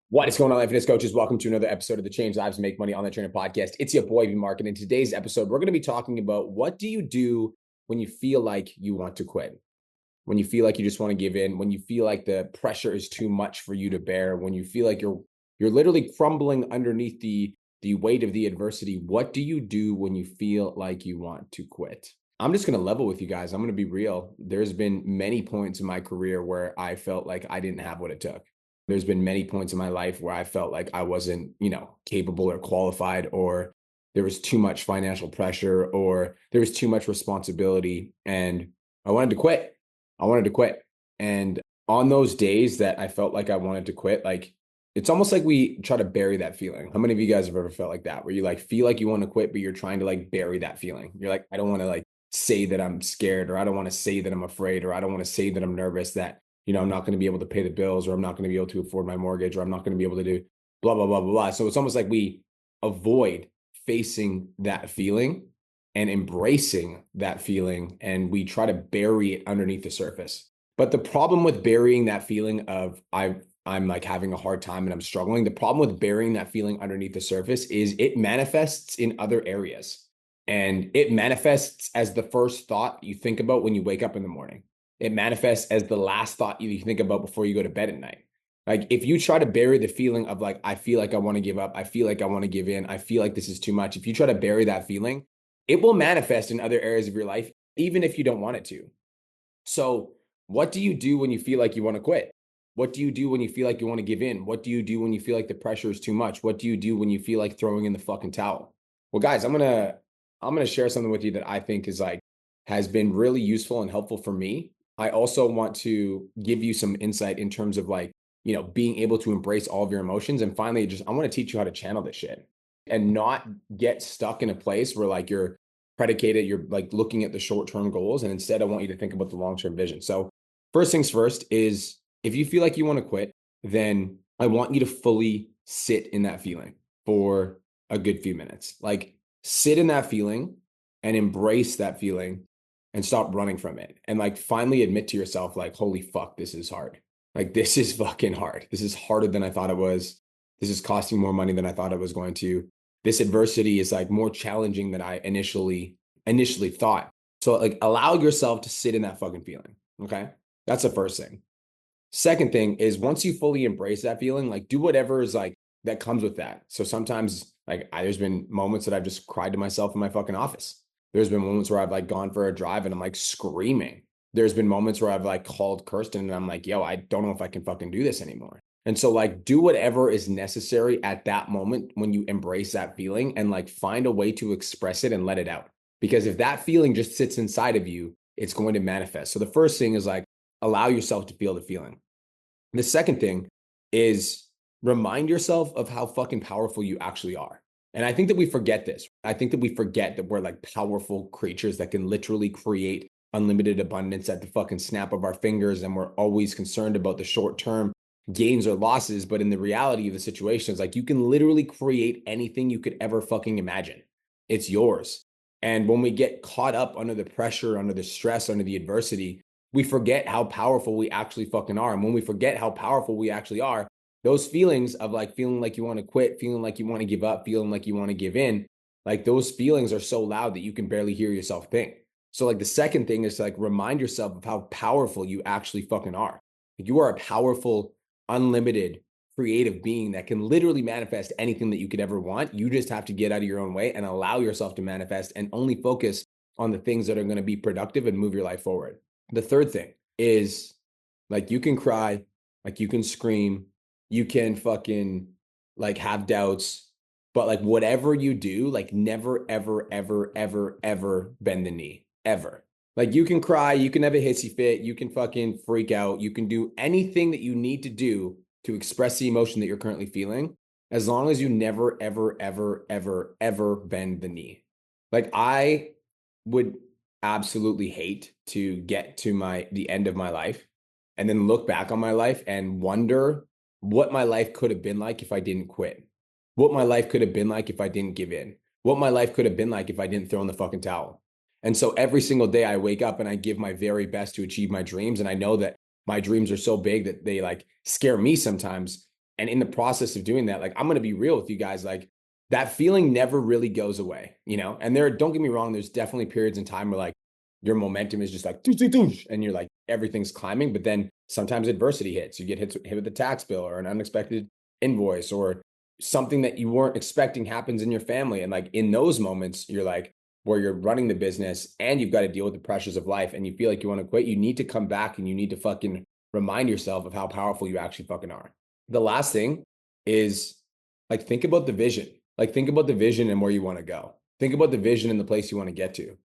What is going on, Life Fitness Coaches? Welcome to another episode of the Change Lives Make Money Online Training Podcast. It's your boy, V Mark. And in today's episode, we're going to be talking about what do you do when you feel like you want to quit, when you feel like you just want to give in, when you feel like the pressure is too much for you to bear, when you feel like you're literally crumbling underneath the weight of the adversity. What do you do when you feel like you want to quit? I'm just going to level with you guys. I'm going to be real. There's been many points in my career where I felt like I didn't have what it took. There's been many points in my life where I felt like I wasn't, capable or qualified, or there was too much financial pressure, or there was too much responsibility, and I wanted to quit. I wanted to quit. And on those days that I felt like I wanted to quit, like it's almost like we try to bury that feeling. How many of you guys have ever felt like that, where you like feel like you want to quit, but you're trying to like bury that feeling? You're like, I don't want to like say that I'm scared, or I don't want to say that I'm afraid, or I don't want to say that I'm nervous, that I'm not going to be able to pay the bills, or I'm not going to be able to afford my mortgage, or I'm not going to be able to do blah, blah, blah, blah, blah. So it's almost like we avoid facing that feeling and embracing that feeling, and we try to bury it underneath the surface. But the problem with burying that feeling of I'm like having a hard time and I'm struggling, the problem with burying that feeling underneath the surface is it manifests in other areas. And it manifests as the first thought you think about when you wake up in the morning. It manifests as the last thought you think about before you go to bed at night. Like if you try to bury the feeling of like, I feel like I want to give up, I feel like I want to give in, I feel like this is too much. If you try to bury that feeling, it will manifest in other areas of your life, even if you don't want it to. So what do you do when you feel like you want to quit? What do you do when you feel like you want to give in? What do you do when you feel like the pressure is too much? What do you do when you feel like throwing in the fucking towel? Well, guys, I'm gonna share something with you that I think is like has been really useful and helpful for me. I also want to give you some insight in terms of like, being able to embrace all of your emotions. And finally, just I want to teach you how to channel this shit and not get stuck in a place where like you're like looking at the short-term goals. And instead, I want you to think about the long-term vision. So first things first is if you feel like you want to quit, then I want you to fully sit in that feeling for a good few minutes. Like sit in that feeling and embrace that feeling and stop running from it. And like finally admit to yourself, like, holy fuck, this is hard. Like this is fucking hard. This is harder than I thought it was. This is costing more money than I thought it was going to. This adversity is like more challenging than I initially thought. So like allow yourself to sit in that fucking feeling. Okay. That's the first thing. Second thing is once you fully embrace that feeling, like do whatever is like that comes with that. So sometimes like there's been moments that I've just cried to myself in my fucking office. There's been moments where I've like gone for a drive and I'm like screaming. There's been moments where I've like called Kirsten and I'm like, yo, I don't know if I can fucking do this anymore. And so like do whatever is necessary at that moment when you embrace that feeling and like find a way to express it and let it out. Because if that feeling just sits inside of you, it's going to manifest. So the first thing is like allow yourself to feel the feeling. The second thing is remind yourself of how fucking powerful you actually are. And I think that we forget this. I think that we forget that we're like powerful creatures that can literally create unlimited abundance at the fucking snap of our fingers. And we're always concerned about the short term gains or losses. But in the reality of the situation, it's like you can literally create anything you could ever fucking imagine. It's yours. And when we get caught up under the pressure, under the stress, under the adversity, we forget how powerful we actually fucking are. And when we forget how powerful we actually are, those feelings of like feeling like you want to quit, feeling like you want to give up, feeling like you want to give in, like those feelings are so loud that you can barely hear yourself think. So like the second thing is to like remind yourself of how powerful you actually fucking are. You are a powerful, unlimited, creative being that can literally manifest anything that you could ever want. You just have to get out of your own way and allow yourself to manifest and only focus on the things that are going to be productive and move your life forward. The third thing is like you can cry, like you can scream, you can fucking like have doubts, but like whatever you do, like never, ever, ever, ever, ever bend the knee, ever. Like you can cry, you can have a hissy fit, you can fucking freak out, you can do anything that you need to do to express the emotion that you're currently feeling, as long as you never, ever, ever, ever, ever bend the knee. Like I would absolutely hate to get to the end of my life and then look back on my life and wonder what my life could have been like if I didn't quit. What my life could have been like if I didn't give in. What my life could have been like if I didn't throw in the fucking towel. And so every single day I wake up and I give my very best to achieve my dreams. And I know that my dreams are so big that they like scare me sometimes. And in the process of doing that, like, I'm going to be real with you guys, like, that feeling never really goes away, and don't get me wrong, there's definitely periods in time where like your momentum is just like, doosh, doosh, doosh, and you're like, everything's climbing. But then sometimes adversity hits, you get hit with a tax bill or an unexpected invoice, or something that you weren't expecting happens in your family. And like in those moments, you're like, where you're running the business and you've got to deal with the pressures of life and you feel like you want to quit, you need to come back and you need to fucking remind yourself of how powerful you actually fucking are. The last thing is, like, think about the vision. Like, think about the vision and where you want to go. Think about the vision and the place you want to get to.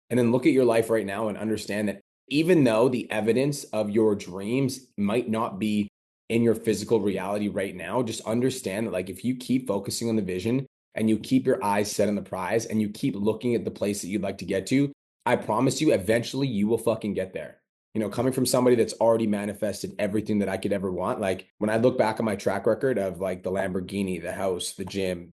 And then look at your life right now and understand that even though the evidence of your dreams might not be in your physical reality right now, just understand that, like, if you keep focusing on the vision and you keep your eyes set on the prize and you keep looking at the place that you'd like to get to, I promise you, eventually you will fucking get there. Coming from somebody that's already manifested everything that I could ever want, like when I look back on my track record of like the Lamborghini, the house, the gym,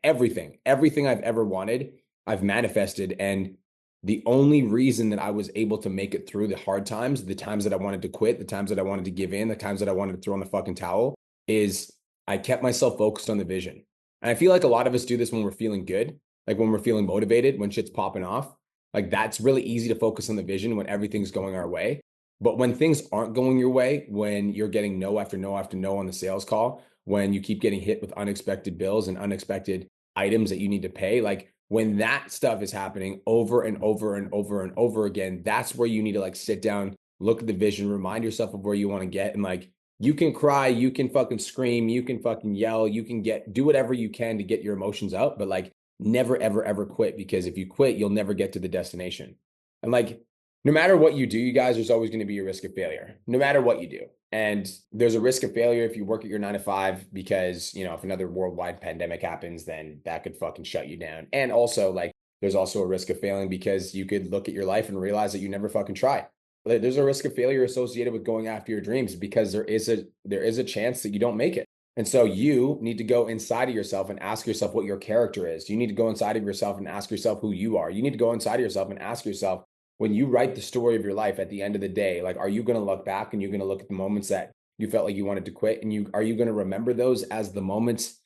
everything I've ever wanted, I've manifested. And the only reason that I was able to make it through the hard times, the times that I wanted to quit, the times that I wanted to give in, the times that I wanted to throw in the fucking towel, is I kept myself focused on the vision. And I feel like a lot of us do this when we're feeling good, like when we're feeling motivated, when shit's popping off. Like, that's really easy to focus on the vision when everything's going our way. But when things aren't going your way, when you're getting no after no after no on the sales call, when you keep getting hit with unexpected bills and unexpected items that you need to pay, like when that stuff is happening over and over and over and over again, that's where you need to like sit down, look at the vision, remind yourself of where you want to get. And like, you can cry, you can fucking scream, you can fucking yell, you can do whatever you can to get your emotions out. But like, never, ever, ever quit, because if you quit, you'll never get to the destination. And like, no matter what you do, you guys, there's always going to be a risk of failure, no matter what you do. And there's a risk of failure if you work at your 9 to 5, because, if another worldwide pandemic happens, then that could fucking shut you down. And also, like, there's also a risk of failing because you could look at your life and realize that you never fucking tried. There's a risk of failure associated with going after your dreams, because there is a chance that you don't make it. And so you need to go inside of yourself and ask yourself what your character is. You need to go inside of yourself and ask yourself who you are. You need to go inside of yourself and ask yourself, when you write the story of your life at the end of the day, like, are you going to look back and you're going to look at the moments that you felt like you wanted to quit, and are you going to remember those as the moments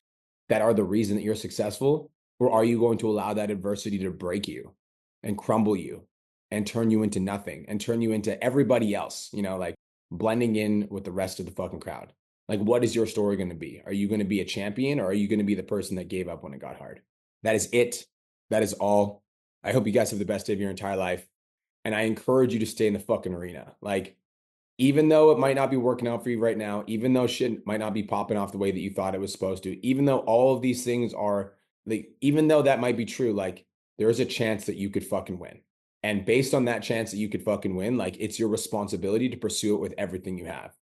that are the reason that you're successful? Or are you going to allow that adversity to break you and crumble you and turn you into nothing and turn you into everybody else, like blending in with the rest of the fucking crowd? Like, what is your story going to be? Are you going to be a champion, or are you going to be the person that gave up when it got hard? That is it. That is all. I hope you guys have the best day of your entire life. And I encourage you to stay in the fucking arena. Like, even though it might not be working out for you right now, even though shit might not be popping off the way that you thought it was supposed to, even though all of these things are like, even though that might be true, like, there is a chance that you could fucking win. And based on that chance that you could fucking win, like, it's your responsibility to pursue it with everything you have.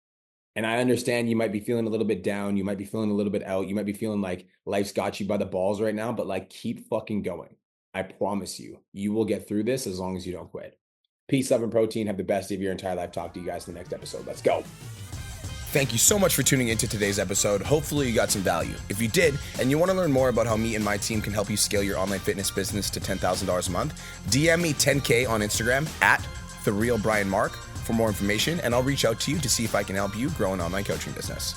And I understand you might be feeling a little bit down. You might be feeling a little bit out. You might be feeling like life's got you by the balls right now, but like, keep fucking going. I promise you, you will get through this as long as you don't quit. Peace, love, and protein. Have the best day of your entire life. Talk to you guys in the next episode. Let's go. Thank you so much for tuning into today's episode. Hopefully you got some value. If you did, and you want to learn more about how me and my team can help you scale your online fitness business to $10,000 a month, DM me 10K on Instagram at TheRealBrianMark for more information, and I'll reach out to you to see if I can help you grow an online coaching business.